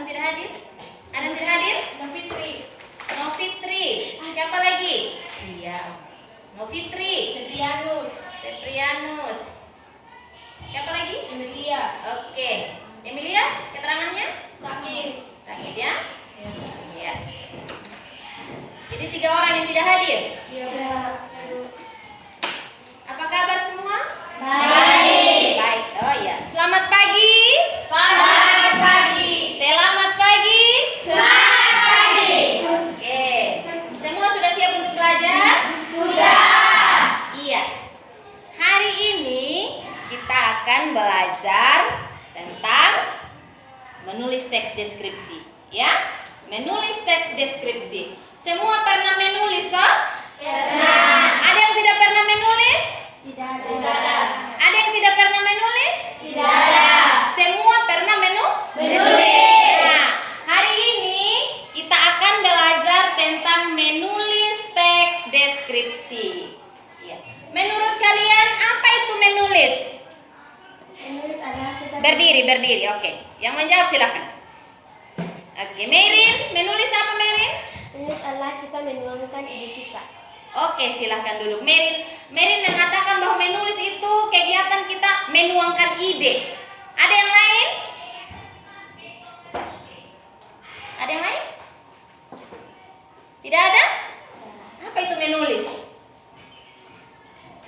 yang tidak hadir? Ada yang tidak hadir? Novitri. Novitri. Siapa lagi? Iya. Novitri. Seprianus. Siapa lagi? Emilia. Oke. Emilia, keterangannya? Sakit. Ya? Iya. Jadi 3 orang yang tidak hadir. Iya. Apa kabar semua? Baik. Baik. Oh ya. Selamat pagi. Selamat pagi. Selamat pagi. Selamat pagi. Oke. Semua sudah siap untuk belajar? Sudah. Iya. Hari ini kita akan belajar tentang menulis teks deskripsi, ya? Menulis teks deskripsi. Semua pernah menulis, toh? Pernah. Ada yang tidak pernah menulis? Tidak ada. Ada yang tidak pernah menulis? Tidak ada. Semua pernah Menulis. Nah, hari ini kita akan belajar tentang menulis teks deskripsi. Ya. Menurut kalian apa itu menulis? Menulis adalah kita Berdiri. Oke. Yang menjawab silakan. Oke, Merin, menulis apa Merin? Menulis adalah kita menuangkan ide kita. Oke, silahkan dulu. Merin mengatakan bahwa menulis itu kegiatan kita menuangkan ide. Ada yang lain? Ada yang lain? Tidak ada? Apa itu menulis?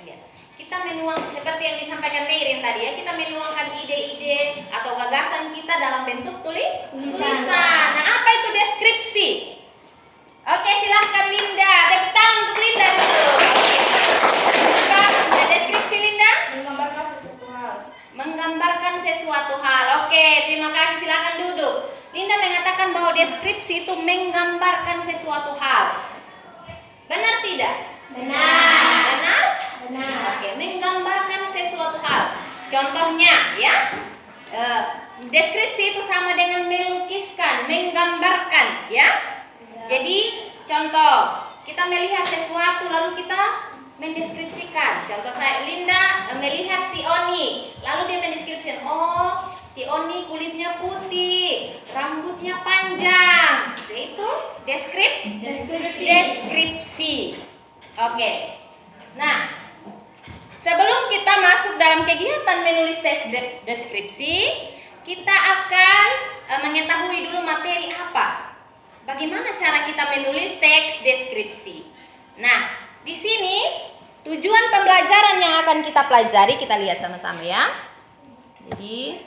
Ya, kita menuang seperti yang disampaikan Merin tadi ya, kita menuangkan ide-ide atau gagasan kita dalam bentuk tulisan. Nah, apa itu deskripsi? Oke, silahkan Linda. Tepuk tangan untuk Linda dulu. Oke. Deskripsi Linda? Menggambarkan sesuatu hal. Menggambarkan sesuatu hal. Oke, terima kasih. Silahkan duduk. Linda mengatakan bahwa deskripsi itu menggambarkan sesuatu hal. Benar tidak? Benar. Benar? Benar. Oke, menggambarkan sesuatu hal. Contohnya, ya. Deskripsi itu sama dengan melukiskan, menggambarkan, ya. Jadi contoh, kita melihat sesuatu lalu kita mendeskripsikan. Contoh saya, Linda melihat si Oni, lalu dia mendeskripsikan, oh si Oni kulitnya putih, rambutnya panjang. Itu deskripsi. Oke. Nah, sebelum kita masuk dalam kegiatan menulis teks deskripsi, kita akan mengetahui dulu materi apa. Bagaimana cara kita menulis teks deskripsi? Nah, di sini tujuan pembelajaran yang akan kita pelajari kita lihat sama-sama ya. Jadi,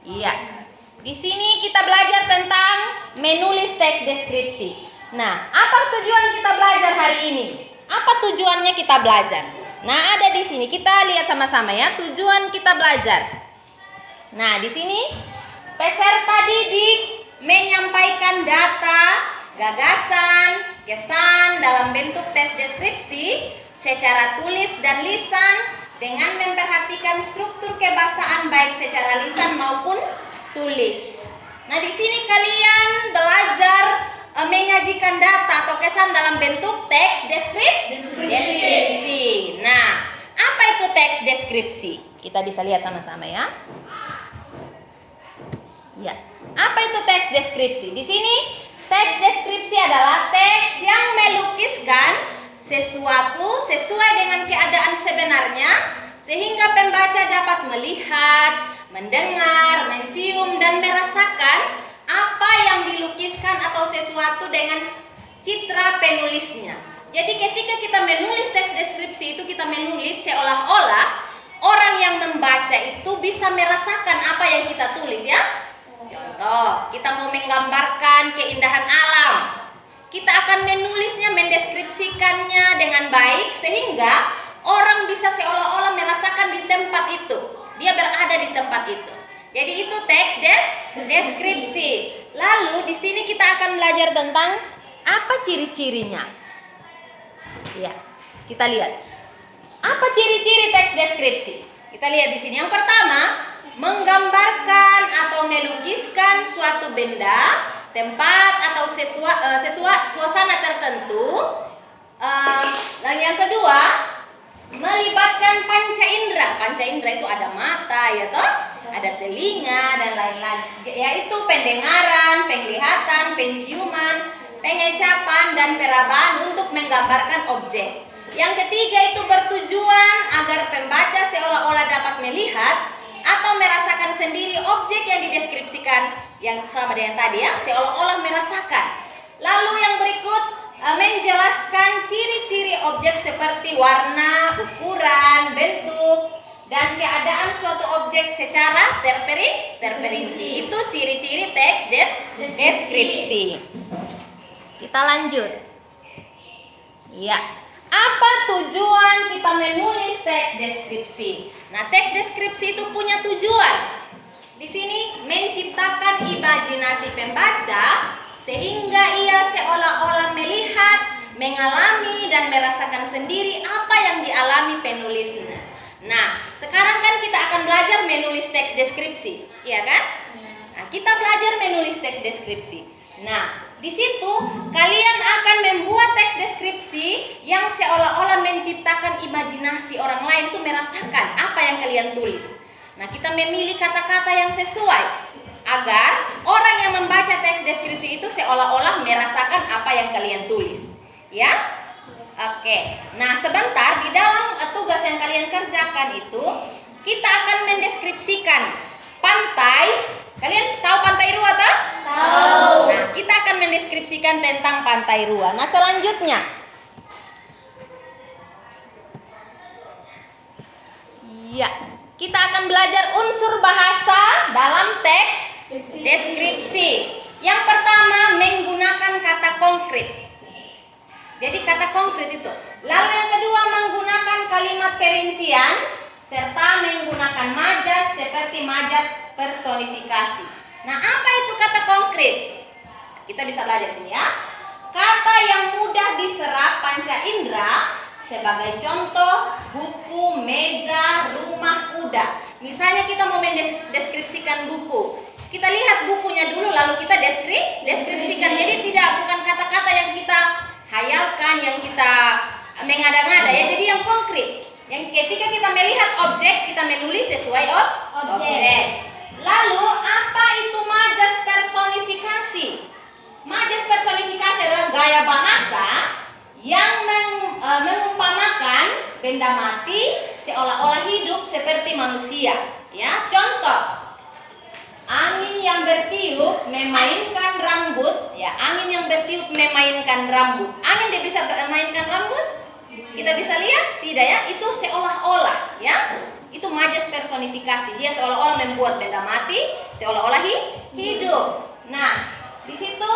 iya. Di sini kita belajar tentang menulis teks deskripsi. Nah, apa tujuan kita belajar hari ini? Apa tujuannya kita belajar? Nah, ada di sini. Kita lihat sama-sama ya, tujuan kita belajar. Nah, di sini peserta didik menyampaikan data, gagasan, kesan dalam bentuk teks deskripsi secara tulis dan lisan dengan memperhatikan struktur kebahasaan baik secara lisan maupun tulis. Nah, di sini kalian belajar menyajikan data atau kesan dalam bentuk teks deskripsi. Nah, apa itu teks deskripsi? Kita bisa lihat sama-sama ya. Ya. Apa itu teks deskripsi? Di sini teks deskripsi adalah teks yang melukiskan sesuatu sesuai dengan keadaan sebenarnya sehingga pembaca dapat melihat, mendengar, mencium dan merasakan apa yang dilukiskan atau sesuatu dengan citra penulisnya. Jadi ketika kita menulis teks deskripsi itu kita menulis seolah-olah orang yang membaca itu bisa merasakan apa yang kita tulis ya. Contoh, kita mau menggambarkan keindahan alam. Kita akan menulisnya, mendeskripsikannya dengan baik sehingga orang bisa seolah-olah merasakan di tempat itu. Dia berada di tempat itu. Jadi itu teks deskripsi. Lalu di sini kita akan belajar tentang apa ciri-cirinya. Ya, kita lihat. Apa ciri-ciri teks deskripsi? Kita lihat di sini. Yang pertama, menggambarkan atau melukiskan suatu benda, tempat atau suasana tertentu. Dan yang kedua, melibatkan panca indera. Panca indera itu ada mata, ya toh, ada telinga dan lain-lain. yaitu pendengaran, penglihatan, penciuman, pengecapan, dan perabaan untuk menggambarkan objek. Yang ketiga itu bertujuan agar pembaca seolah-olah dapat melihat atau merasakan sendiri objek yang dideskripsikan, yang sama dengan tadi ya, seolah-olah merasakan. Lalu yang berikut menjelaskan ciri-ciri objek seperti warna, ukuran, bentuk, dan keadaan suatu objek secara terperinci. Itu ciri-ciri teks deskripsi. Kita lanjut. Ya. Apa tujuan kita menulis teks deskripsi? Nah, teks deskripsi itu punya tujuan. Di sini menciptakan imajinasi pembaca sehingga ia seolah-olah melihat, mengalami, dan merasakan sendiri apa yang dialami penulisnya. Nah, sekarang kan kita akan belajar menulis teks deskripsi, iya kan? Nah, kita belajar menulis teks deskripsi. Nah, di situ kalian akan membuat teks deskripsi yang seolah-olah menciptakan imajinasi orang lain itu merasakan apa yang kalian tulis. Nah, kita memilih kata-kata yang sesuai agar orang yang membaca teks deskripsi itu seolah-olah merasakan apa yang kalian tulis. Ya? Oke. Nah, sebentar di dalam tugas yang kalian kerjakan itu kita akan mendeskripsikan pantai. Kalian tahu Pantai Rua tak? Tahu. Nah, kita akan mendeskripsikan tentang Pantai Rua. Nah, selanjutnya, ya, kita akan belajar unsur bahasa dalam teks deskripsi. Yang pertama, menggunakan kata konkret. Jadi kata konkret itu. Lalu yang kedua, menggunakan kalimat perincian serta menggunakan majas seperti majas personifikasi. Nah, apa itu kata konkret? Kita bisa belajar sini ya. Kata yang mudah diserap panca indera sebagai contoh buku, meja, rumah, kuda. Misalnya kita mau mendeskripsikan buku. Kita lihat bukunya dulu lalu kita deskripsikan. Jadi bukan kata-kata yang kita hayalkan, yang kita mengada-ngada ya. Jadi yang konkret. Yang ketika kita melihat objek, kita menulis sesuai objek. Lalu apa itu majas personifikasi? Majas personifikasi adalah gaya bahasa yang mengumpamakan benda mati seolah-olah hidup seperti manusia. Ya, contoh. Angin yang bertiup memainkan rambut, ya, angin yang bertiup memainkan rambut. Angin dia bisa memainkan rambut? Kita bisa lihat? Tidak ya, itu seolah-olah ya. Itu majas personifikasi. Dia seolah-olah membuat benda mati seolah-olah hidup. Nah, di situ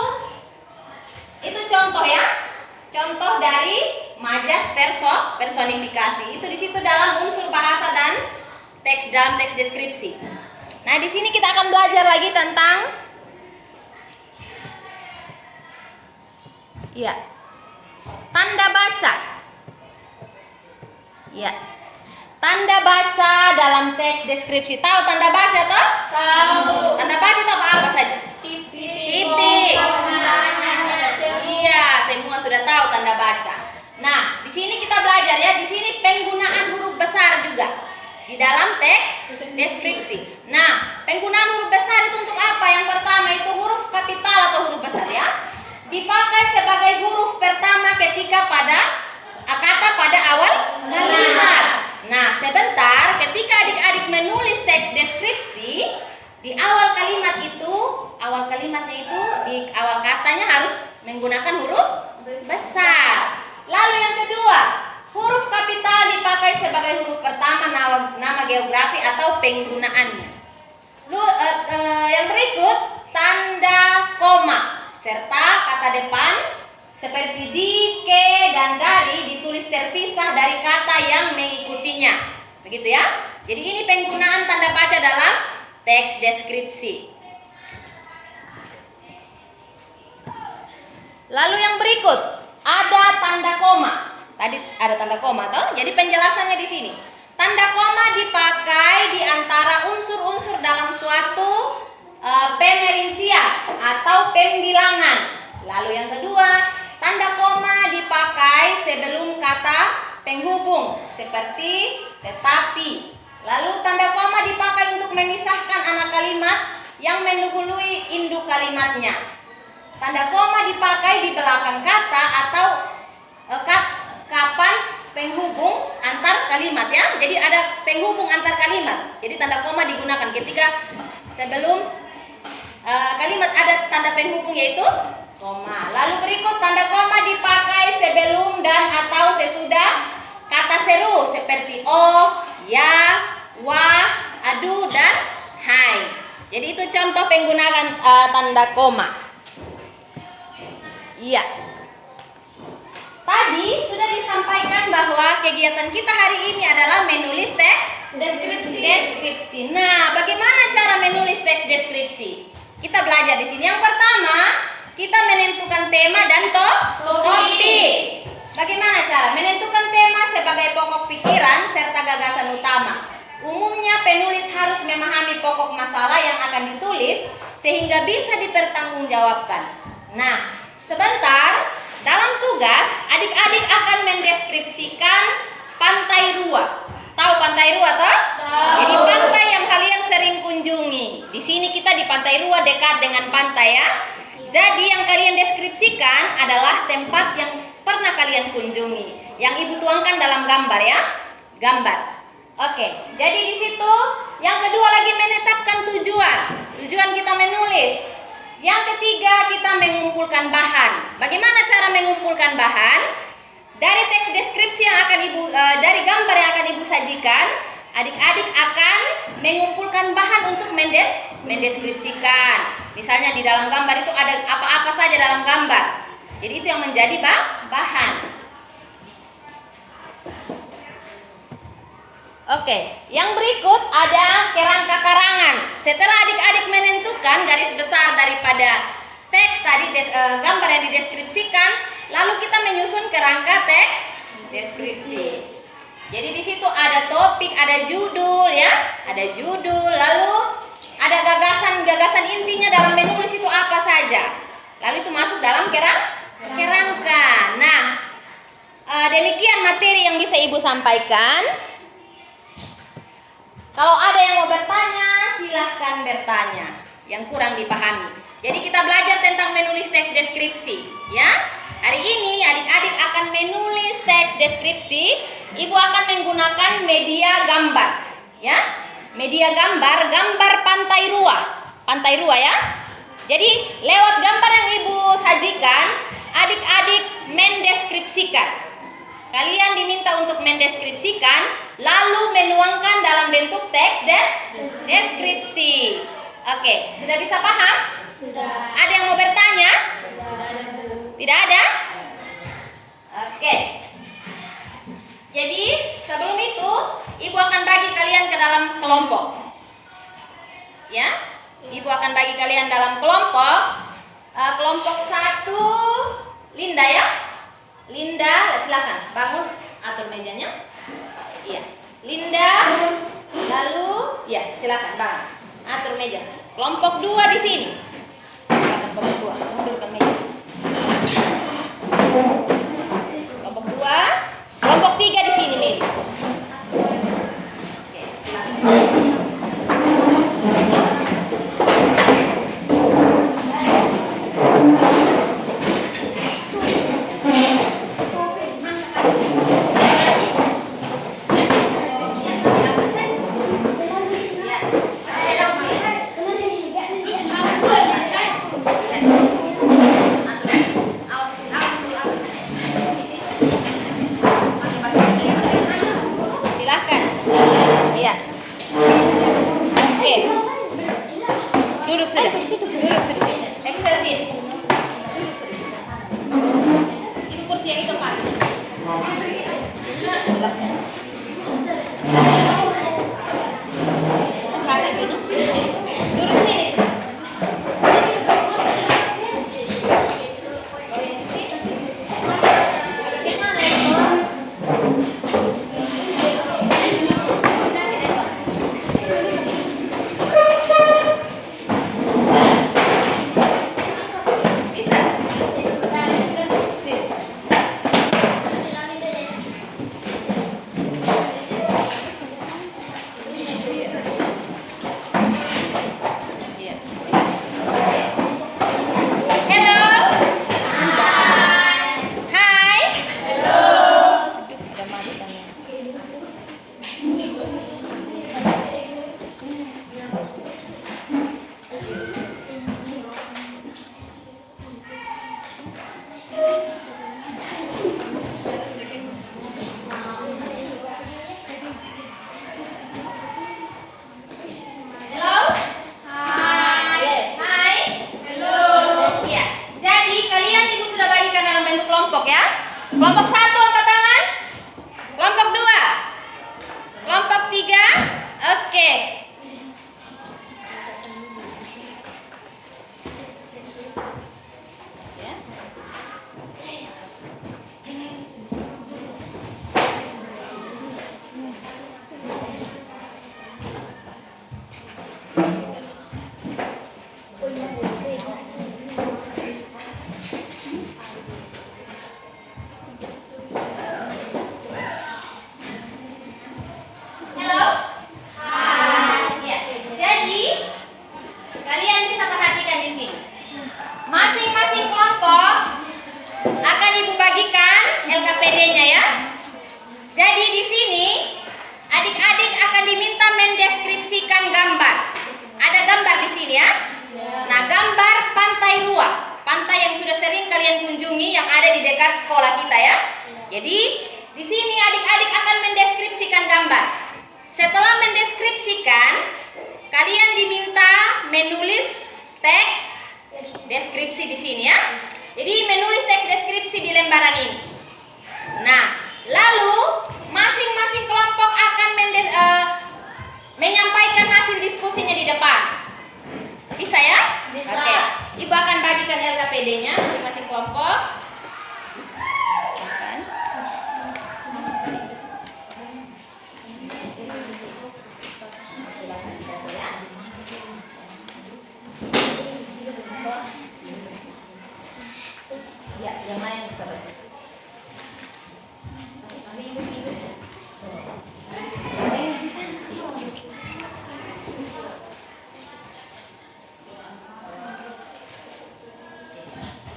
itu contoh ya. Contoh dari majas personifikasi. Itu di situ dalam unsur bahasa dan dalam teks deskripsi. Nah, di sini kita akan belajar lagi tentang ya, tanda baca. Ya. Tanda baca dalam teks deskripsi. Tahu tanda baca toh? Tahu. Tanda baca itu apa saja? Titik. Iya, semua sudah tahu tanda baca. Nah, di sini kita belajar ya. Di sini penggunaan huruf besar juga di dalam teks deskripsi. Nah, penggunaan huruf besar itu untuk apa? Yang pertama itu huruf kapital atau huruf besar ya. Dipakai sebagai huruf pertama ketika kata pada awal kalimat. Nah, sebentar, ketika adik-adik menulis teks deskripsi, di awal kalimatnya itu, di awal katanya harus menggunakan huruf besar. Lalu yang kedua, huruf kapital dipakai sebagai huruf pertama nama geografi atau penggunaannya. Yang berikut, tanda koma serta kata depan seperti di, ke, dan dari ditulis terpisah dari kata yang mengikutinya. Begitu ya. Jadi ini penggunaan tanda baca dalam teks deskripsi. Lalu yang berikut, ada tanda koma. Tadi ada tanda koma toh? Jadi penjelasannya di sini. Tanda koma dipakai di antara unsur-unsur dalam suatu pemerincian atau pembilangan. Lalu yang kedua, tanda koma dipakai sebelum kata penghubung seperti tetapi. Lalu tanda koma dipakai untuk memisahkan anak kalimat yang mendahului induk kalimatnya. Tanda koma dipakai di belakang kata atau kapan penghubung antar kalimat ya. Jadi ada penghubung antar kalimat. Jadi tanda koma digunakan ketika sebelum kalimat ada tanda penghubung yaitu koma. Lalu berikut tanda koma dipakai sebelum dan atau sesudah kata seru seperti oh, ya, wah, aduh dan hai. Jadi itu contoh penggunaan tanda koma. Iya. Tadi sudah disampaikan bahwa kegiatan kita hari ini adalah menulis teks deskripsi. Nah, bagaimana cara menulis teks deskripsi? Kita belajar di sini. Yang pertama, kita menentukan tema dan topik. Bagaimana cara menentukan tema sebagai pokok pikiran serta gagasan utama? Umumnya penulis harus memahami pokok masalah yang akan ditulis sehingga bisa dipertanggungjawabkan. Nah, sebentar, dalam tugas adik-adik akan mendeskripsikan Pantai Rua. Tahu Pantai Rua toh? Jadi pantai yang kalian sering kunjungi. Di sini kita di Pantai Rua dekat dengan pantai ya. Jadi yang kalian deskripsikan adalah tempat yang pernah kalian kunjungi. Yang ibu tuangkan dalam gambar ya. Gambar. Oke. Jadi di situ yang kedua lagi menetapkan tujuan. Tujuan kita menulis. Yang ketiga kita mengumpulkan bahan. Bagaimana cara mengumpulkan bahan? Dari teks deskripsi yang akan dari gambar yang akan ibu sajikan, adik-adik akan mengumpulkan bahan untuk mendeskripsikan. Misalnya di dalam gambar itu ada apa-apa saja dalam gambar. Jadi itu yang menjadi bahan. Oke, yang berikut ada kerangka karangan. Setelah adik-adik menentukan garis besar daripada teks tadi gambar yang dideskripsikan, lalu kita menyusun kerangka teks deskripsi. Jadi di situ ada topik, ada judul ya, ada judul, lalu ada gagasan intinya dalam menulis itu apa saja. Lalu itu masuk dalam kerangka. Nah, demikian materi yang bisa ibu sampaikan. Kalau ada yang mau bertanya, silahkan bertanya. Yang kurang dipahami. Jadi kita belajar tentang menulis teks deskripsi, ya. Hari ini adik-adik akan menulis teks deskripsi. Ibu akan menggunakan media gambar, ya. Media gambar Pantai Rua. Pantai Rua ya. Jadi lewat gambar yang ibu sajikan, adik-adik mendeskripsikan. Kalian diminta untuk mendeskripsikan, lalu menuangkan dalam bentuk teks deskripsi. Oke, sudah bisa paham? Sudah. Ada yang mau bertanya? Tidak ada? Oke. Jadi sebelum itu, ibu akan bagi kalian ke dalam kelompok. Ya, ibu akan bagi kalian dalam kelompok. Kelompok 1, Linda ya. Linda, silakan bangun, atur mejanya. Iya, Linda. Lalu, ya silakan bangun, atur meja. Kelompok 2 di sini. Silakan kelompok 2, mundurkan meja. Kelompok 2, kelompok 3 di sini, Mary. Oke, silakan. Kelompok 1 angkat tangan. Kelompok 2. Kelompok 3. Oke. Halo? Ya. Jadi kalian bisa perhatikan di sini. Masing-masing kelompok akan Ibu bagikan LKPD-nya ya. Jadi di sini adik-adik akan diminta mendeskripsikan gambar. Ada gambar di sini ya. Nah, gambar Pantai Ruah, pantai yang sudah sering kalian kunjungi yang ada di dekat sekolah kita ya. Jadi di sini adik-adik akan mendeskripsikan gambar. Setelah mendeskripsikan, kalian diminta menulis teks deskripsi di sini ya. Jadi menulis teks deskripsi di lembaran ini. Nah, lalu masing-masing kelompok akan menyampaikan hasil diskusinya di depan. Bisa ya? Bisa. Oke. Ibu akan bagikan LKPD-nya masing-masing kelompok. Silakan. Ya, yang lain bisa baca.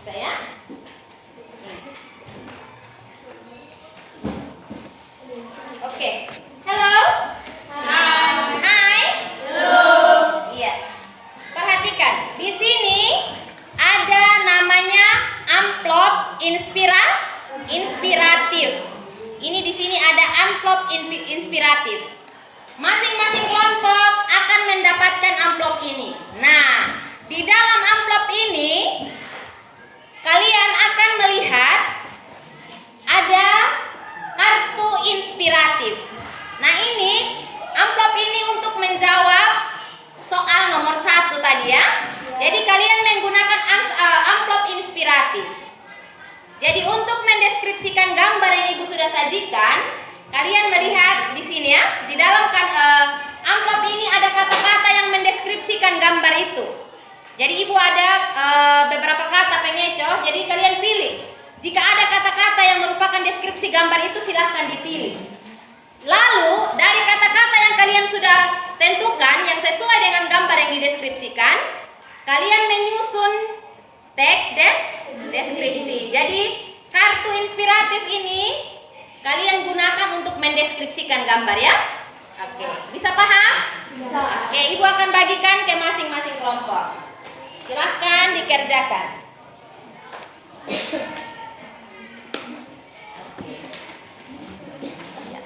Bisa ya? Oke. Halo? Hai. Iya. Perhatikan, di sini ada namanya amplop inspiratif. Ini di sini ada amplop inspiratif. Masing-masing kelompok akan mendapatkan amplop ini. Nah, di dalam amplop ini kalian akan melihat ada kartu inspiratif. Nah, ini amplop ini untuk menjawab soal nomor 1 tadi ya. Jadi kalian menggunakan amplop inspiratif. Jadi untuk mendeskripsikan gambar yang Ibu sudah sajikan, kalian melihat di sini ya. Di dalam amplop ini ada kata-kata yang mendeskripsikan gambar itu. Jadi Ibu ada beberapa kata pengecoh. Jadi kalian pilih. Jika ada kata-kata yang merupakan deskripsi gambar itu, silahkan dipilih. Lalu dari kata-kata yang kalian sudah tentukan yang sesuai dengan gambar yang dideskripsikan, kalian menyusun teks deskripsi. Jadi kartu inspiratif ini kalian gunakan untuk mendeskripsikan gambar ya. Oke, bisa paham? Bisa. Oke, Ibu akan bagikan ke masing-masing kelompok. Silahkan dikerjakan.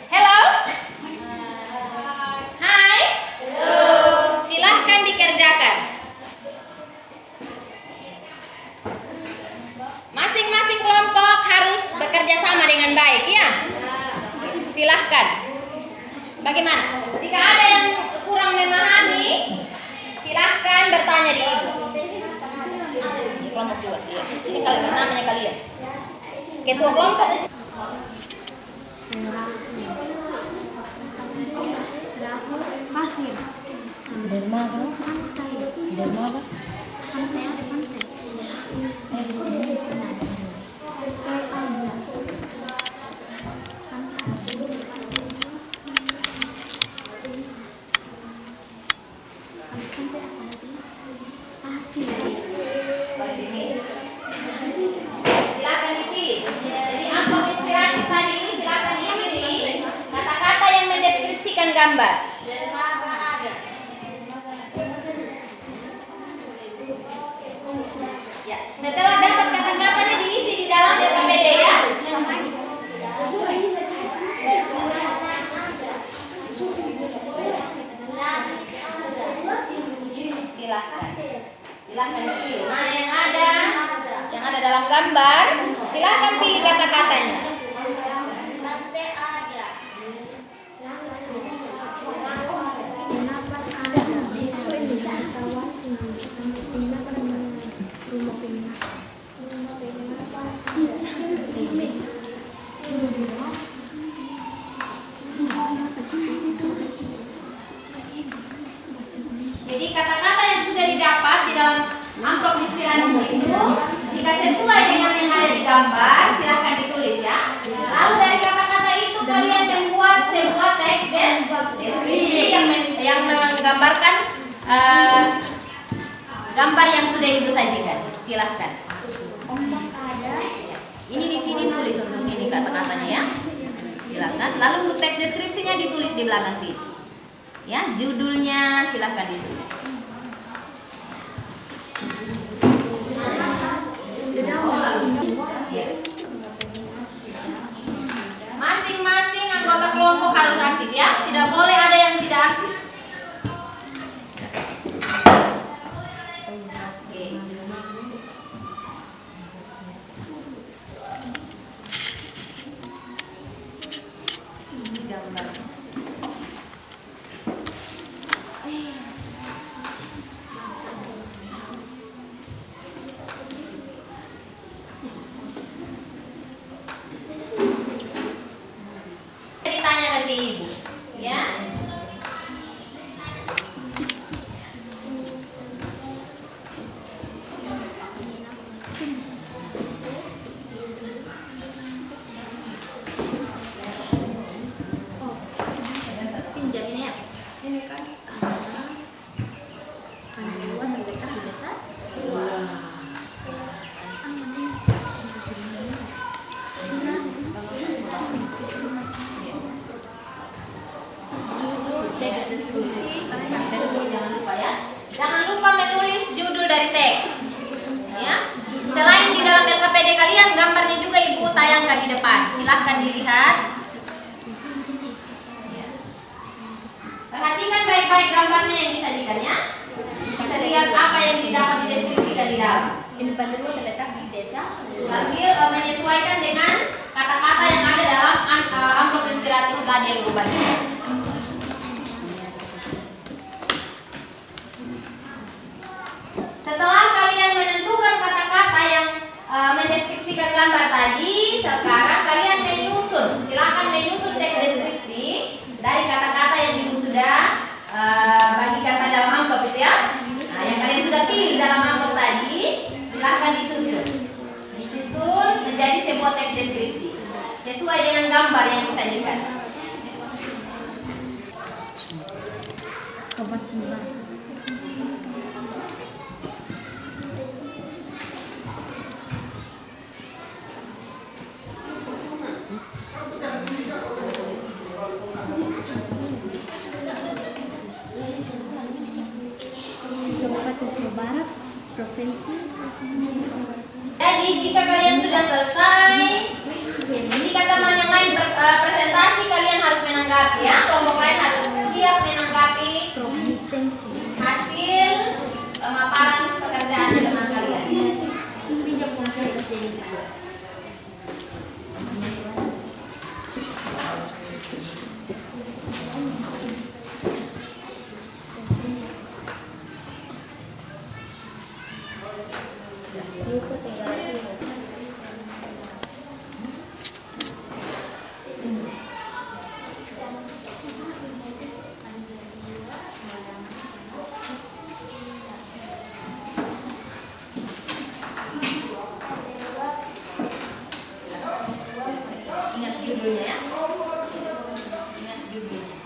Halo? Hai? Silahkan dikerjakan. Masing-masing kelompok harus bekerja sama dengan baik ya. Silahkan. Bagaimana? Jika ada yang kurang memahami, silahkan bertanya di Ibu. Di kelompok 2. Iya. Ini kalau namanya kalian. Ketua kelompok. Pasir. Dermaga. Dermaga. Silakan dipilih. Jadi amplop inspiratif tadi ini silakan dipilih kata-kata yang mendeskripsikan gambar. Dermaga ada. Ya, setelah dapat kata-katanya diisi di dalam LKPD ya. Silahkan dipilih mana yang ada dalam gambar. Silahkan pilih kata-katanya. Sampai ada. Dapat ada. Wisatawan Palestina pada rumah pindah. Jadi kata-kata yang sudah didapat di dalam amplop distribusi itu, jika sesuai dengan yang ada di gambar, silahkan ditulis ya. Lalu dari kata-kata itu kalian membuat sebuah teks deskripsi yang menggambarkan gambar yang sudah ibu sajikan. Silahkan. Ombak ada. Ini di sini tulis untuk ini kata-katanya ya. Silahkan. Lalu untuk teks deskripsinya ditulis di belakang sini. Ya, judulnya silahkan ditulis. Ya. Masing-masing anggota kelompok harus aktif ya. Tidak boleh ada yang tidak aktif. Oke. Ini gambar. Ditanyakan ke ibu, ya. Pinjam ini ya. Ini kan ada panduan terletak di desa. Teks deskripsi, jangan lupa ya. Jangan lupa menulis judul dari teks. Ya. Selain di dalam LKPD kalian, gambarnya juga ibu tayangkan di depan. Silahkan dilihat. Ya. Perhatikan baik-baik gambarnya yang disajikan ya. Bisa lihat apa yang didapat dideskripsikan di dalam. Ini panduan terletak di desa. Sambil menyesuaikan dengan kata-kata yang ada dalam amplop inspiratif tadi yang ibu bagikan. Setelah kalian menentukan kata-kata yang mendeskripsikan gambar tadi, sekarang kalian menyusun. Silakan menyusun teks deskripsi dari kata-kata yang ibu sudah bagikan pada dalam amplop itu ya. Nah, yang kalian sudah pilih dalam amplop tadi, silakan disusun. Disusun menjadi sebuah teks deskripsi sesuai dengan gambar yang disajikan. Kapan sembilan? Kabupaten Sumba Barat, Provinsi. Jadi jika kalian sudah selesai, ketika teman yang lain presentasi, kalian harus menanggapi ya. Kelompok lain harus siap menanggapi Provinsi. hasil pemaparan pekerjaan teman kalian. Pinjam komputer jadi juga. Nusa Tenggara Timur. Ingat judulnya ya. Ingat judulnya.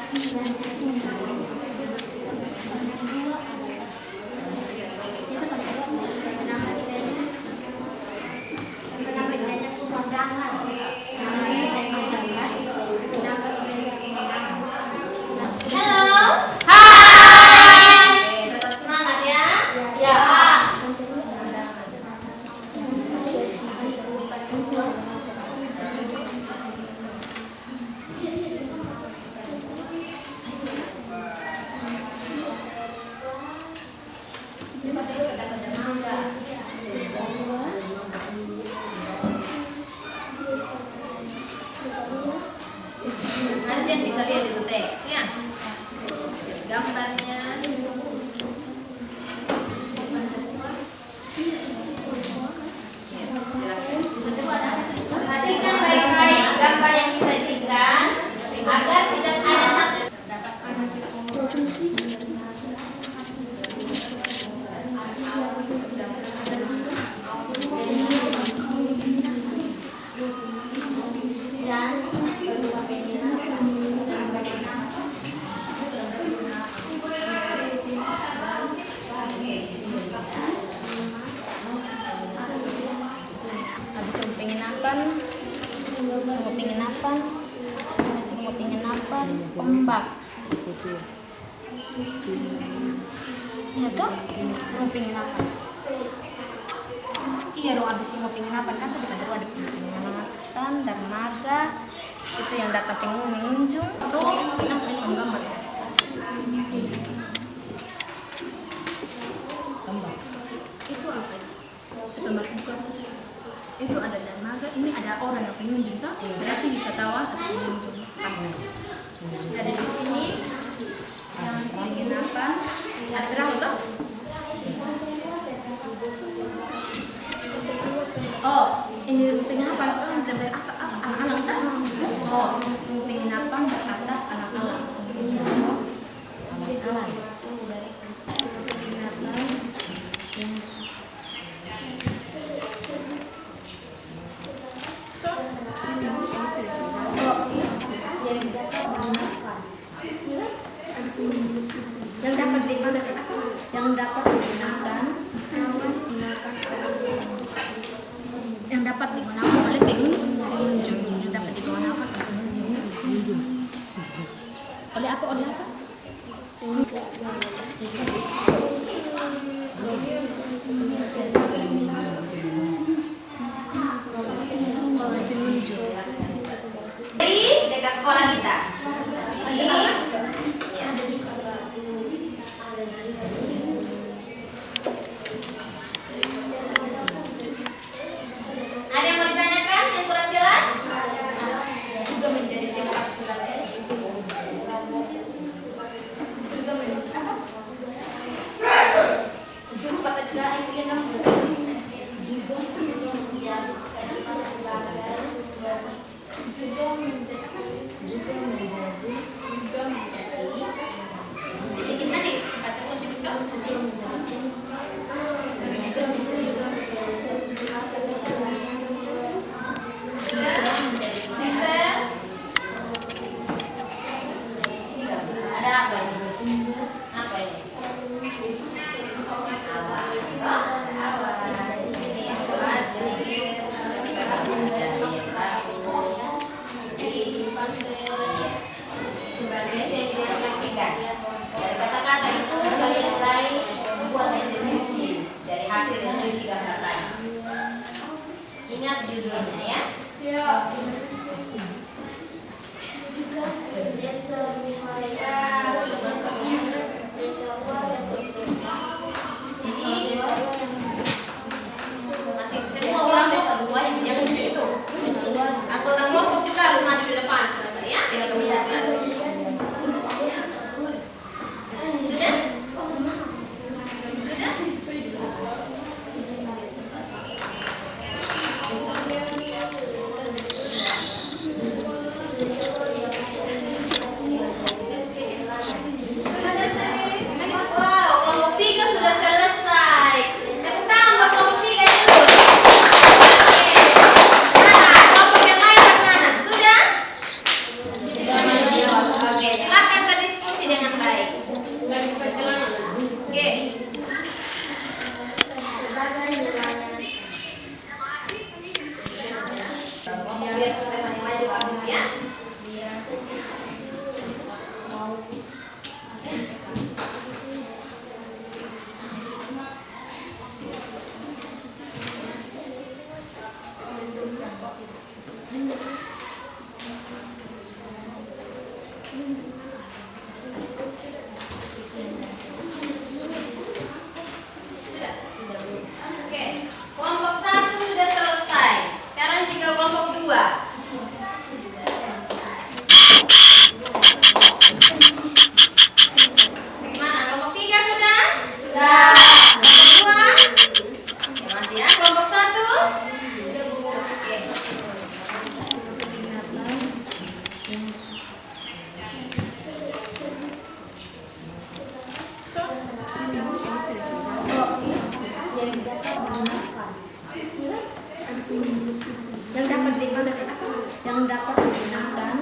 Halo. Hai. Oke, tetap semangat ya. Ya. Arjen bisa lihat itu teksnya. Gambarnya. Perhatikan baik-baik gambar yang disajikan agar tidak ada satu. Dan habis mau pengen apa? Ombak. Ya toh? Mau pengen apa? Iya dong, abis mau pengen apa? Kan tadi kata ada pengamatan, dermaga, itu yang datang mengunjung. Tuh, yang pengen gambar. Itu apa? Sebelum masuk buka. Itu ada dermaga, ini ada orang yang pengunjung toh, berarti wisatawan atau pengunjung. Ada di sini yang penginapan, ada perahu toh. Oh, ini penginapan dari anak-anak toh. Oh, penginapan berkata anak-anak. Yang dapat digunakan oleh pengunjung, yang dapat digunakan oleh pengunjung. Oleh apa? Oleh pengunjung. Di dekat sekolah kita. Ini ada yang mau ditanyakan yang kurang jelas? Juga menjadi tempat sebagai juga menjadi apa? Sesuatu kata tidak itu yang namanya juga menjadi tempat sebagai juga menjadi Titik tadi kata kunci itu. Ada apa ini? Apa ini? Awan. Ini pasir. Sebagai direfleksikan dari kata-kata itu kalian mulai membuat deskripsi dari hasil deskripsi gambar tadi. Ingat judulnya ya. Jadi masih semua orang desa dua yang lucu itu. Anggota kelompok juga harus maju di depan sebentar ya. Tidak bisa Sudah? Sudah? Sudah? Oke. Kelompok 1 sudah selesai. Sekarang tinggal kelompok 2. Bagaimana? Kelompok 3 sudah? Sudah. Kelompok 2? Ya masih ya. Kelompok 1? Sudah Bu. Oke. Yang dapat digunakan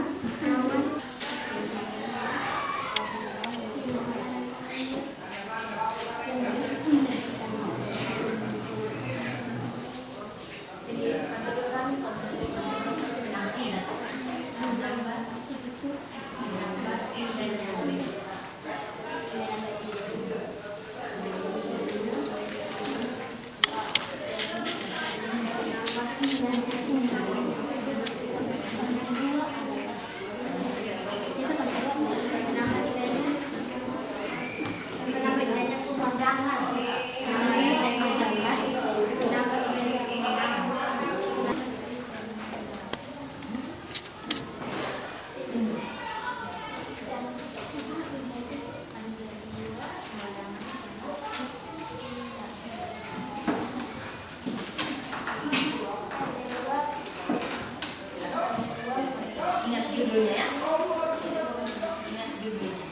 Ingat judulnya ya. Ingat judulnya.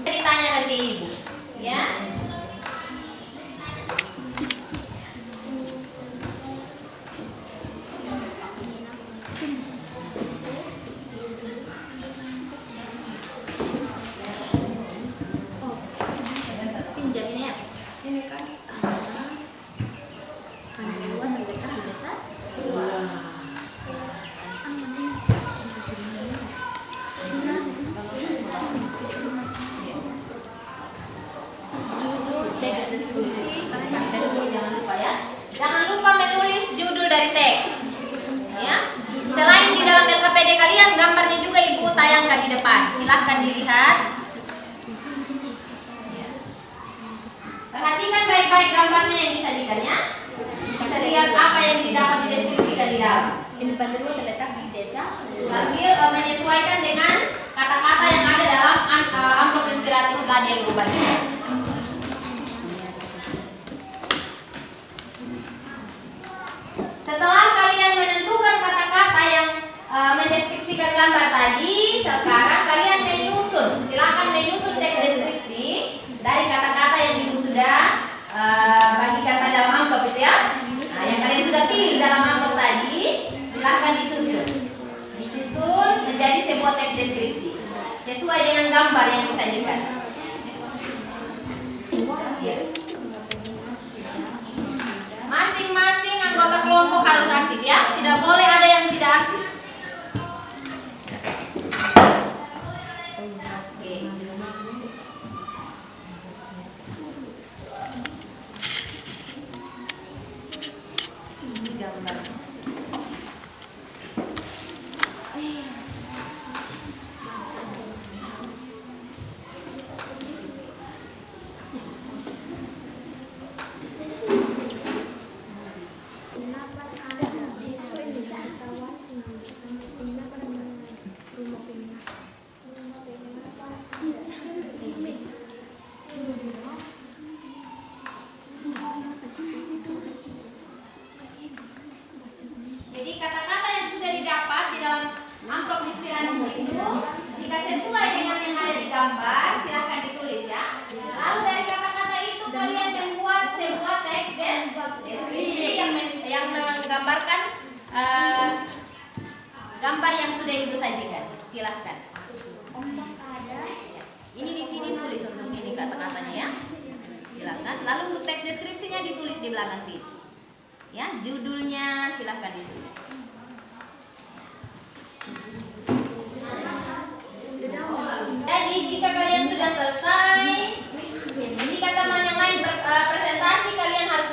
Ditanyakan ke ibu, ya. pinjam ini ya. Ini kan panduan mereka di desa. Teks deskripsi, kalian kasih dulu, jangan lupa ya. Jangan lupa menulis judul dari teks. Ya. Selain di dalam LKPD kalian, gambarnya juga ibu tayangkan di depan. Silahkan dilihat. Ya. Perhatikan baik-baik gambarnya yang disajikan ya. Bisa lihat apa yang didapat dideskripsikan di dalam. Ini panduan terletak di desa. Sambil menyesuaikan dengan kata-kata yang ada dalam amplop inspiratif tadi yang ibu bagikan. Setelah kalian menentukan kata-kata yang mendeskripsikan gambar tadi, sekarang kalian menyusun. Silakan menyusun teks deskripsi dari kata-kata yang ibu sudah bagikan pada dalam amplop itu ya. Nah, yang kalian sudah pilih dalam amplop tadi, silakan disusun. Disusun menjadi sebuah teks deskripsi sesuai dengan gambar yang disajikan. Ya. Masing-masing anggota kelompok harus aktif ya, tidak boleh ada yang tidak aktif. Oke. Ini gambar. Jadi kata-kata yang sudah didapat di dalam amplop inspiratif itu, jika sesuai dengan yang ada di gambar, silahkan ditulis ya. Lalu dari kata-kata itu kalian membuat sebuah teks deskripsi yang menggambarkan gambar yang sudah ibu sajikan. Silahkan. Ini di sini tulis untuk ini kata-katanya ya. Silahkan. Lalu untuk teks deskripsinya ditulis di belakang sini. Ya, judulnya silahkan ditulis. Jadi jika kalian sudah selesai, nanti teman yang lain presentasi, kalian harus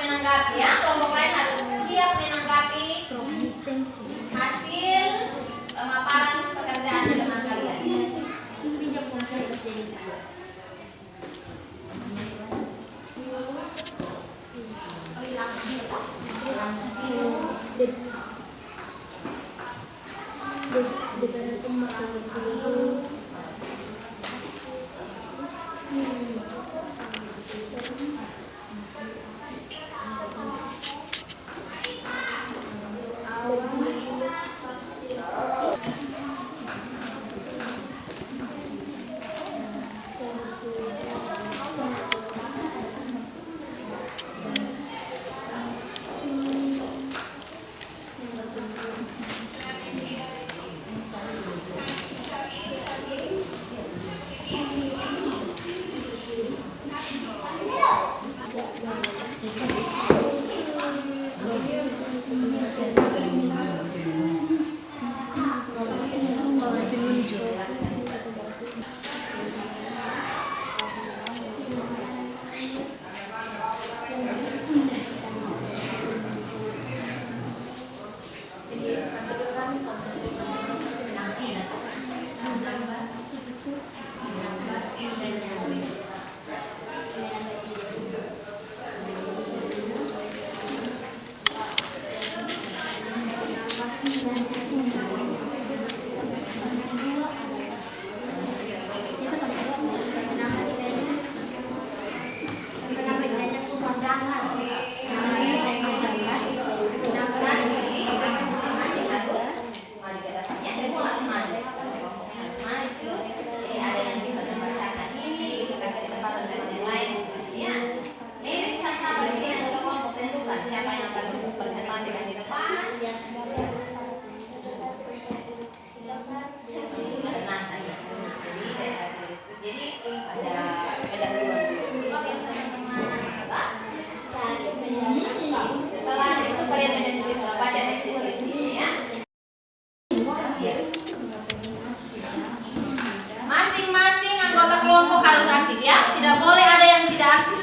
Masing-masing anggota kelompok harus aktif ya, tidak boleh ada yang tidak aktif.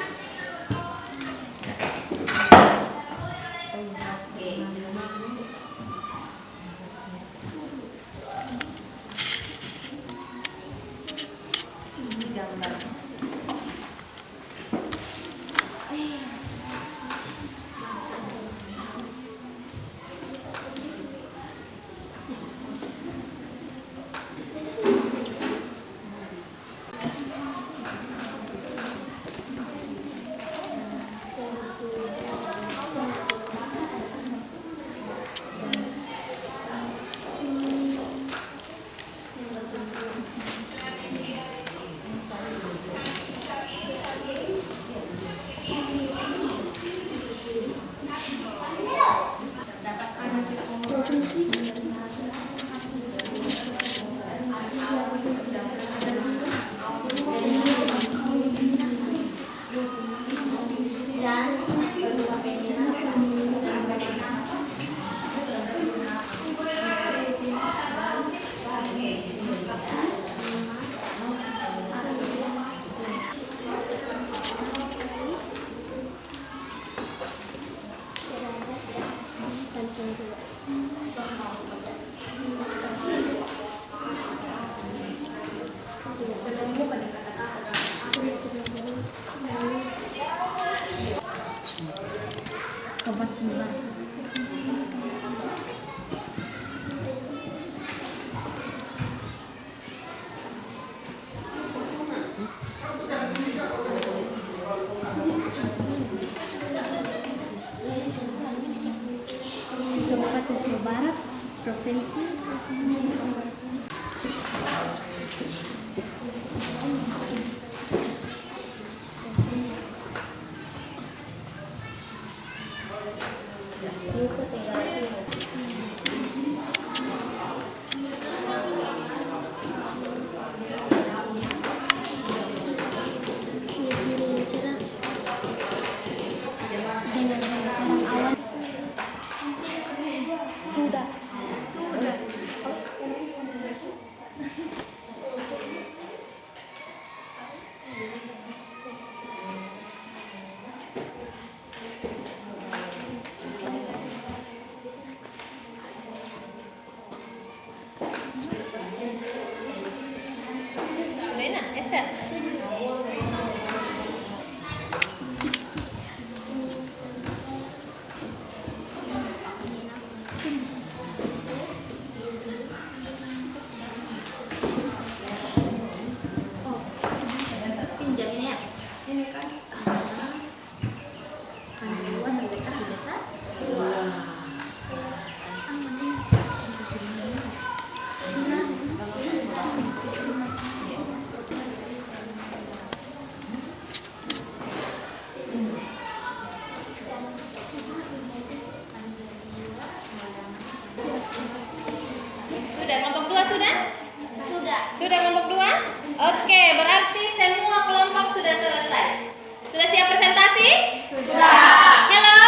Kabupaten Sumbar. Kabupaten Sumbar, Provinsi Nusa Tenggara Timur. Sudah. Sudah. Kelompok 2 sudah? Sudah. Sudah kelompok 2? Oke, berarti semua kelompok sudah selesai. Sudah siap presentasi? Sudah. Hello?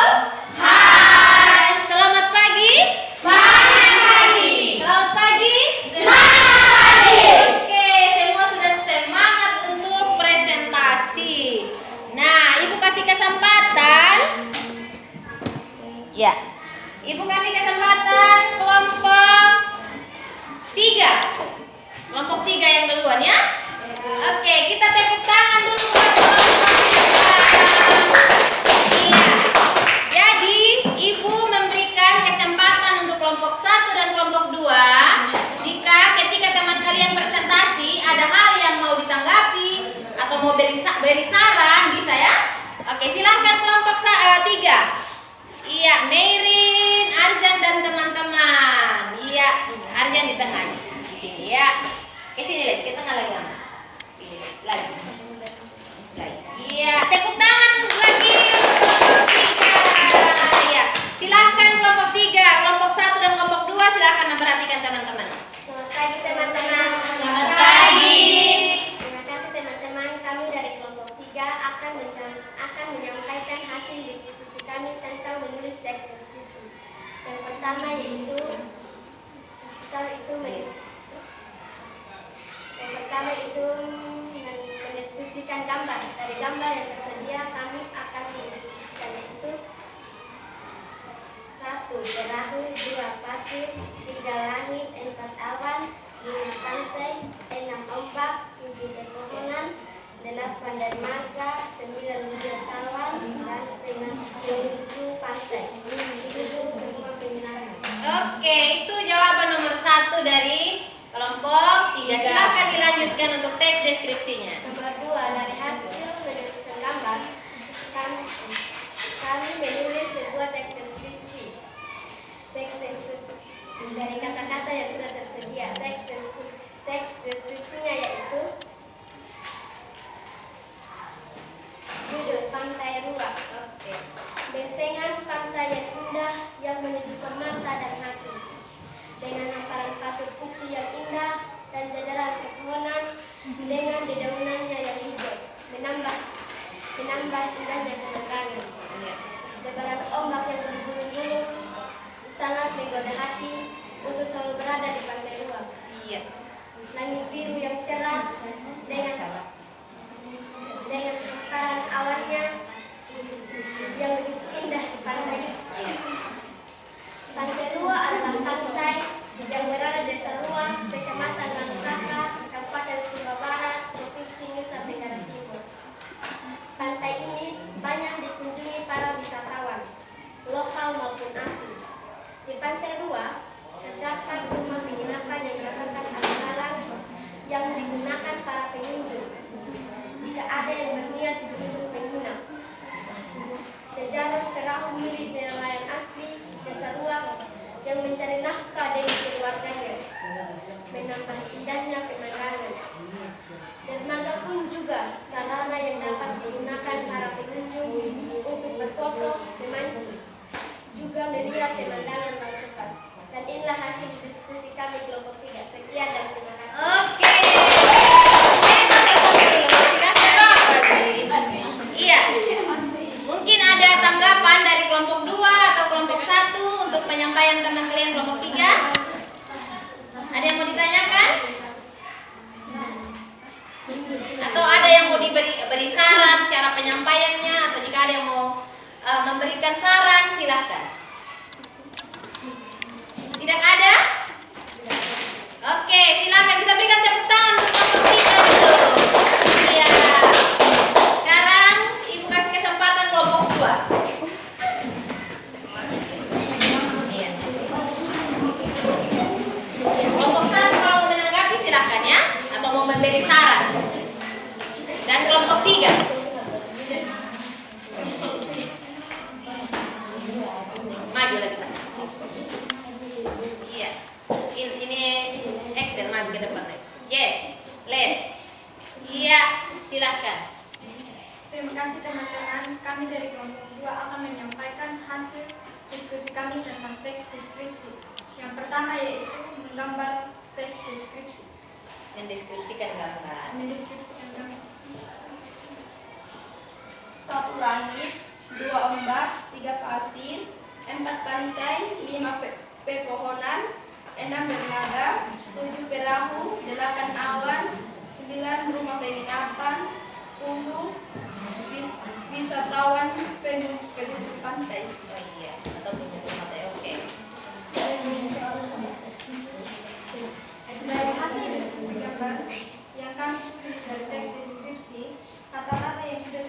Hai. Selamat pagi. Selamat pagi. Selamat pagi. Selamat pagi. Oke, semua sudah semangat untuk presentasi. Nah, Ibu kasih kesempatan. Ya. Ibu kasih kesempatan kelompok 3. Kelompok 3 yang duluan ya. Oke, kita tepuk tangan dulu buat kelompok 3. Iya. Jadi, Ibu memberikan kesempatan untuk kelompok 1 dan kelompok 2. Jika ketika teman kalian presentasi ada hal yang mau ditanggapi atau mau beri saran, bisa ya? Oke, silahkan kelompok 3. Iya, Meirin, Arjan dan teman-teman. Iya, Arjan di tengah. Di sini ya. Ke sini lihat, ke tengah lagi. Lagi. Iya, tepuk tangan lagi. Iya, silahkan kelompok 3, kelompok 1 dan kelompok 2 silahkan memperhatikan teman-teman. Selamat pagi teman-teman. Selamat pagi. Terima kasih teman-teman. Kami dari kelompok 3 akan menyampaikan hasil diskusi kami tentang menulis teks deskripsi. Yang pertama yaitu mendeskripsikan gambar. Dari gambar yang tersedia kami akan mendeskripsikan yaitu 1. Perahu, 2. Pasir, 3. Langit, 4. Awan, 5. Pantai, 6. Ombak, 7. Pepohonan, 8. dermaga, 9. wisatawan, dan 7. pantai. Itu rumah penyerangan. Oke, itu jawaban nomor 1 dari kelompok 3. Silahkan dilanjutkan untuk teks deskripsinya. Nomor 2, dari hasil mendeskripsikan gambar, kami menulis sebuah teks deskripsi. Teks dari kata-kata yang sudah tersedia. Teks deskripsinya yaitu judul Pantai Rua. Oke. Bentengan pantai yang indah yang menyejukkan mata dan hati, dengan hamparan pasir putih yang indah dan jajaran pepohonan dengan dedaunannya yang hijau, menambah indahnya pemandangan. Debaran ombak yang bergulung-gulung sangat menggoda hati untuk selalu berada di pantai Rua. Iya. Langit biru yang cerah dengan hamparan awannya yang begitu indah di pantai. Pantai Rua adalah pantai yang berada di Desa Rua, Kecamatan Langkaka, Kabupaten Sumba Barat, Provinsi Nusa Tenggara Timur. Pantai ini banyak dikunjungi para wisatawan, lokal maupun asing. Di Pantai Rua terdapat rumah penginapan yang merupakan alang-alang yang digunakan para pengunjung jika ada yang berniat untuk menginap. Jajaran perahu milik nelayan asli Desa Rua yang mencari nafkah dengan keluarganya, menambah indahnya pemandangan. Dermaga pun juga sarana yang dapat digunakan para pengunjung untuk berfoto, memancing, juga melihat pemandangan laut lepas. Dan inilah hasil diskusi kami kelompok 3. Sekian dan terima kasih. Oke. Iya. Mungkin ada tanggapan dari kelompok 2 atau kelompok 1 untuk penyampaian teman kalian kelompok 3? Ada yang mau ditanyakan? Atau ada yang mau beri saran cara penyampaiannya, atau jika ada yang mau memberikan saran, silahkan. Tidak ada? Oke, silakan kita berikan tepuk tangan untuk kelompok 3 dulu. Iya. Sekarang Ibu kasih kesempatan kelompok 2. Iya. Kelompok 1 kalau mau menanggapi silahkan ya, atau mau memberi saran. Dan kelompok 3. Maju lagi Pak. Iya. Ini Excel maju ke depan. Yes. Les. Iya, silahkan. Terima kasih teman-teman. Kami dari kelompok 2 akan menyampaikan hasil diskusi kami tentang teks deskripsi. Yang pertama yaitu menggambar teks deskripsi. Mendeskripsikan gambar. Mendeskripsikan gambar. 1 langit, 2 ombak, 3 pasir, 4 pantai, 5 pepohonan, 6 dermaga, 7 perahu, 8 awan, 9 rumah penginapan, 10 wisatawan pengunjung pantai. Oh iya, atau pengunjung pantai. Oke. Dari hasil diskusi gambar yang kami tulis dari teks deskripsi, kata-kata yang sudah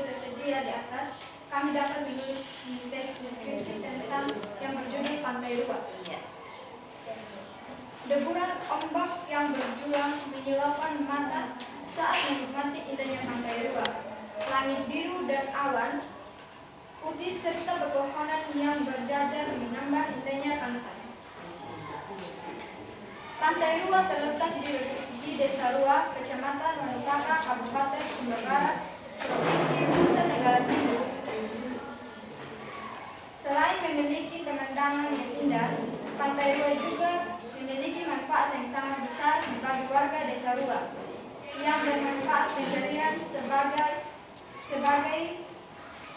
tersedia di atas, kami dapat menulis teks deskripsi tentang yang berjudul Pantai Rua. Iya. Deburan ombak yang berjulang menyilaukan mata saat menikmati indahnya Pantai Rua. Langit biru dan awan putih serta pepohonan yang berjajar menambah indahnya pantai. Pantai Rua terletak di Desa Rua, Kecamatan Manukaka, Kabupaten Sumber Barat, Provinsi Nusa Tenggara Timur. Selain memiliki pemandangan yang indah, Pantai Rua juga memiliki manfaat yang sangat besar bagi warga Desa Rua, yang bermanfaat pencarian sebagai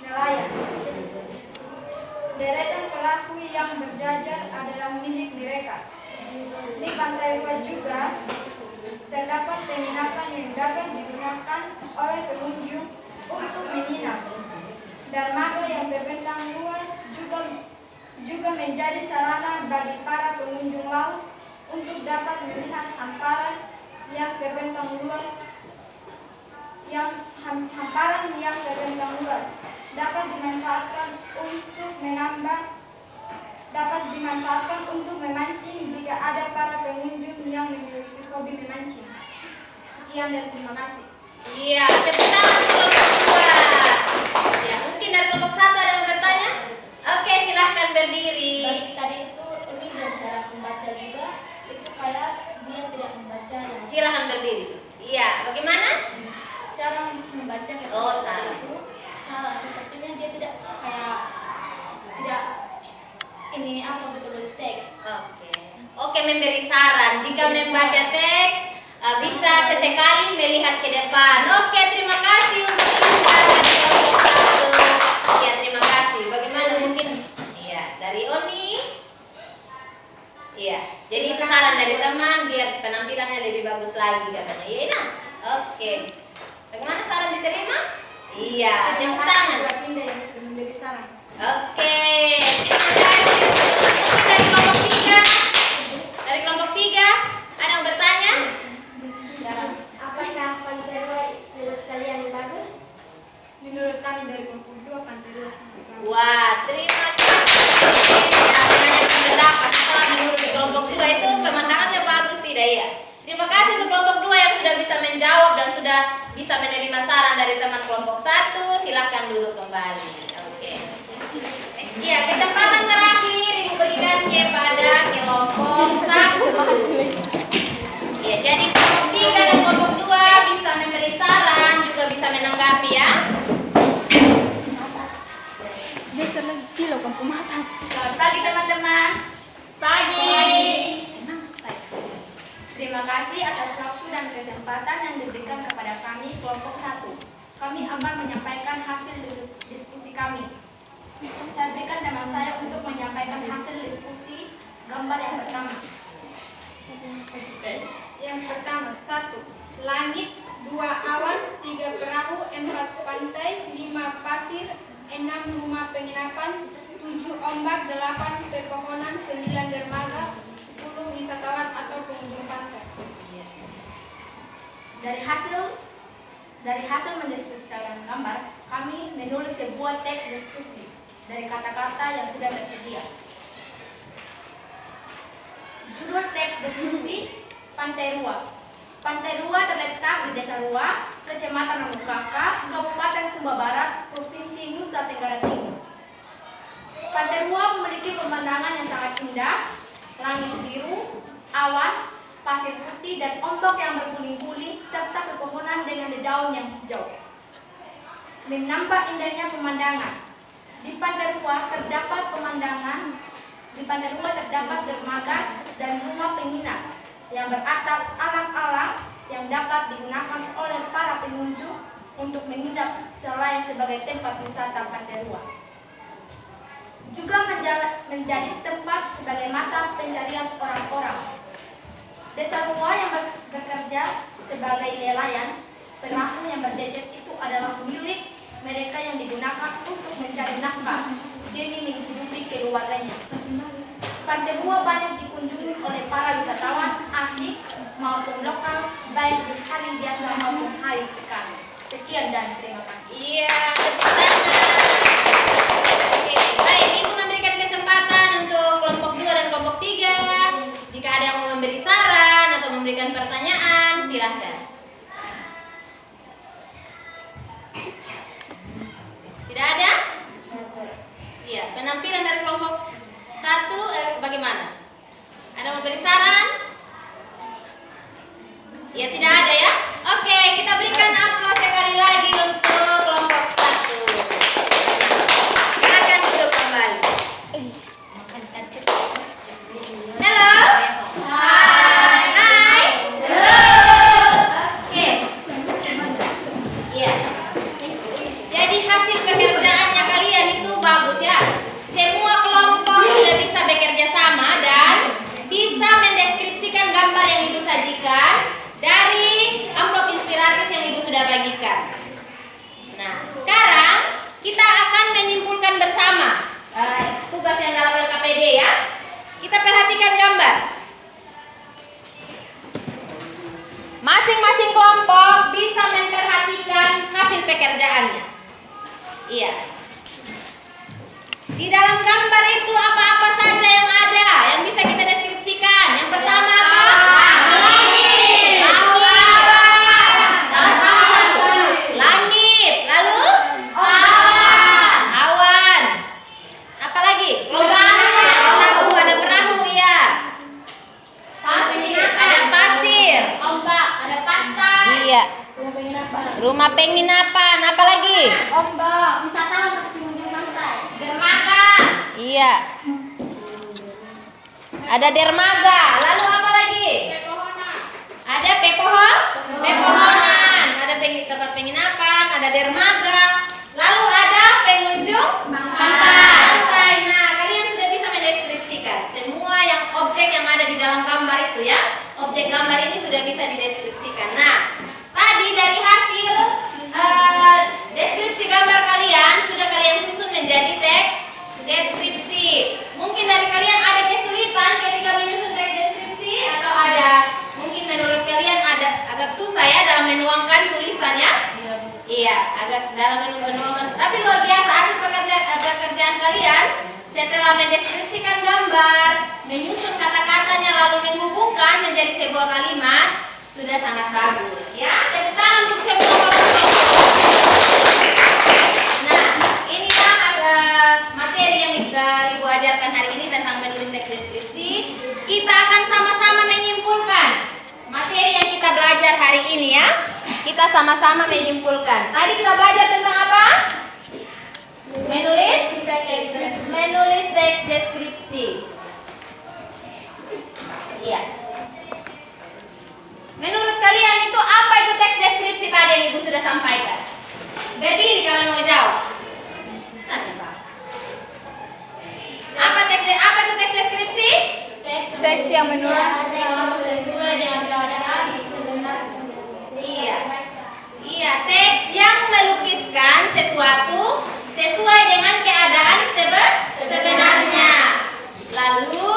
nelayan. Deretan perahu yang berjajar adalah milik mereka. Di Pantai Rua juga terdapat penginapan yang dapat digunakan oleh pengunjung untuk menginap. Dermaga yang terbentang luas juga menjadi sarana bagi para pengunjung laut untuk dapat melihat hamparan yang terbentang luas. Hamparan yang terbentang luas dapat dimanfaatkan untuk memancing jika ada para pengunjung yang memiliki hobi memancing. Sekian dan terima kasih. Iya, tepuk tangan untuk kelompok 2. Ya, mungkin dari kelompok 1 ada yang bertanya? Oke, silahkan berdiri. Tadi itu ini dan cara membaca juga itu kayak dia tidak membaca ya. Silahkan berdiri. Iya, bagaimana? Cara membaca Oh, salah. itu salah, sepertinya dia tidak kayak tidak ini apa betul teks. Oke, memberi saran. Jika membaca teks, bisa sesekali melihat ke depan. Oke, terima kasih untuk kelompok 1. Ya, terima kasih. Bagaimana mungkin? Iya, dari Oni. Iya, jadi itu saran dari teman biar penampilannya lebih bagus lagi katanya. Iya, nah. Oke. Bagaimana saran diterima? Iya, tepuk tangan. Buat Linda yang sudah memberi saran. Oke. Dari kelompok 3. Dari kelompok 3 ada yang bertanya? Apakah Pantai Rua menurut kalian bagus? Menurut kami dari kelompok 2, Pantai Rua sangat bagus. Wah, terima kasih. Ya, banyak pendapat. Setelah menurut di kelompok 2 itu pemandangannya bagus tidak ya? Terima kasih untuk kelompok 2 yang sudah bisa menjawab dan sudah bisa menerima saran dari teman kelompok 1. Silahkan dulu kembali. Oke. Iya, kesempatan terakhir diberikannya pada kelompok 1. Ya, jadi kelompok 3 dan kelompok 2 bisa memberi saran, juga bisa menanggapi ya. Geser lagi silo kampung mata. Selamat pagi teman-teman. Pagi. Terima kasih atas waktu dan kesempatan yang diberikan kepada kami kelompok 1. Kami akan menyampaikan hasil diskusi kami. Saya berikan teman saya untuk menyampaikan hasil diskusi gambar yang pertama. Yang pertama, 1 langit, 2 awan, 3 perahu, 4 pantai, 5 pasir, 6 rumah penginapan, 7 ombak, 8 pepohonan, 9 dermaga, 10 wisatawan atau pengunjung pantai. Dari hasil mendeskripsikan gambar, kami menulis sebuah teks deskripsi dari kata-kata yang sudah tersedia. Judul teks deskripsi Pantai Rua. Pantai Rua terletak di Desa Rua, Kecamatan Manukaka, Kabupaten Sumba Barat, Provinsi Nusa Tenggara Timur. Pantai Rua memiliki pemandangan yang sangat indah, langit biru, awan, pasir putih, dan ombak yang berguling-guling, serta pepohonan dengan daun yang hijau. Menambah indahnya pemandangan. Di Pantai Rua terdapat pemandangan. Di Pantai Rua terdapat dermaga dan rumah penginap yang beratap alang-alang yang dapat digunakan oleh para pengunjung untuk menginap selain sebagai tempat wisata Pantai Rua. Juga menjadi tempat sebagai mata pencarian orang-orang. Desa Rua yang bekerja sebagai nelayan perahu yang berjejer itu adalah milik mereka yang digunakan untuk mencari nafkah demi menghidupi keluarganya. Pantai Rua banyak dikunjungi oleh para wisatawan asing maupun lokal, baik di hari biasa maupun hari pekan. Sekian dan terima kasih. Iya, tepuk tangan. Oke, baik, Ibu memberikan kesempatan untuk kelompok 2 dan kelompok 3. Jika ada yang mau memberi saran atau memberikan pertanyaan, silahkan. Tidak ada? Iya, penampilan dari kelompok 1 bagaimana? Ada mau beri saran? Ya, tidak ada ya? Oke, kita berikan aplaus sekali lagi untuk kelompok 1. Silakan duduk kembali. Halo? Hai. Hai. Oke. Iya. Jadi hasil pekerjaannya kalian itu bagus ya. Semua kelompok sudah bisa bekerja sama dan bisa mendeskripsikan gambar yang Ibu sajikan dari amplop inspiratif yang Ibu sudah bagikan. Nah, sekarang kita akan menyimpulkan bersama tugas yang dalam LKPD ya. Kita perhatikan gambar. Masing-masing kelompok bisa memperhatikan hasil pekerjaannya. Iya. Di dalam gambar itu apa-apa saja yang ada yang bisa kita deskripsikan. Yang pertama apa? Langit. Lalu? Awan. Apa lagi? Perahu. Ada perahu ya. Ada pasir. Ada pantai. Iya. Rumah penginapan. Apa lagi? Ombak. Wisatawan pengunjung pantai. Dermaga. Iya. Ada dermaga. Lalu apa lagi? Ada pepohonan. Ada tempat penginapan. Ada dermaga. Lalu ada pengunjung pantai. Nah, kalian sudah bisa mendeskripsikan semua yang objek yang ada di dalam gambar itu ya. Objek gambar ini sudah bisa dideskripsikan. Nah, tadi dari hasil deskripsi gambar kalian sudah kalian susun menjadi teks deskripsi. Mungkin dari kalian ada kesulitan ketika menyusun teks deskripsi atau ada mungkin menurut kalian ada agak susah ya dalam menuangkan tulisannya. Iya, agak dalam menuangkan. Tapi luar biasa hasil pekerjaan kalian setelah mendeskripsikan gambar, menyusun kata-katanya lalu menghubungkan menjadi sebuah kalimat sudah sangat bagus ya. Tepuk tangan untuk semua kelompok. Nah, inilah materi yang Ibu ajarkan hari ini tentang menulis teks deskripsi. Kita akan sama-sama menyimpulkan materi yang kita belajar hari ini ya. Kita sama-sama menyimpulkan. Tadi kita belajar tentang apa? Menulis teks deskripsi. Iya. Menurut kalian itu apa itu teks deskripsi tadi yang Ibu sudah sampaikan? Berdiri kalau mau jawab. Apa itu teks deskripsi? Teks yang menulis sesuai dengan keadaan sebenarnya. Iya. Iya, teks yang melukiskan sesuatu sesuai dengan keadaan sebenarnya. Lalu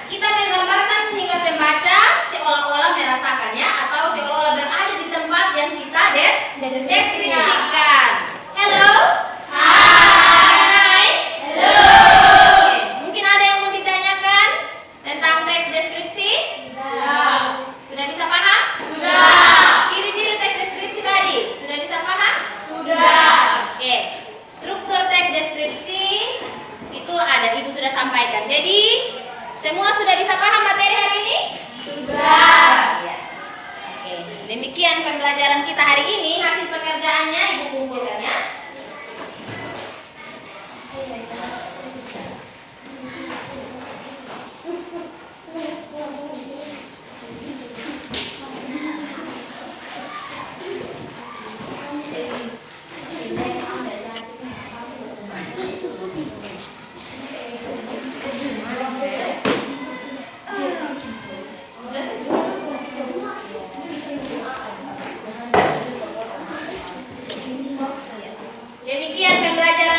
kita menggambarkan sehingga pembaca seolah-olah merasakannya atau seolah-olah berada di tempat yang kita deskripsikan. Hello? Hai. Hello. Oke, mungkin ada yang mau ditanyakan tentang teks deskripsi? Sudah bisa paham? Sudah. Ciri-ciri teks deskripsi tadi sudah bisa paham? Sudah. Oke. Struktur teks deskripsi itu ada Ibu sudah sampaikan. Jadi semua sudah bisa paham materi hari ini? Sudah. Ya. Oke. Demikian pembelajaran kita hari ini. Hasil pekerjaannya Ibu kumpulkan ya. pembelajaran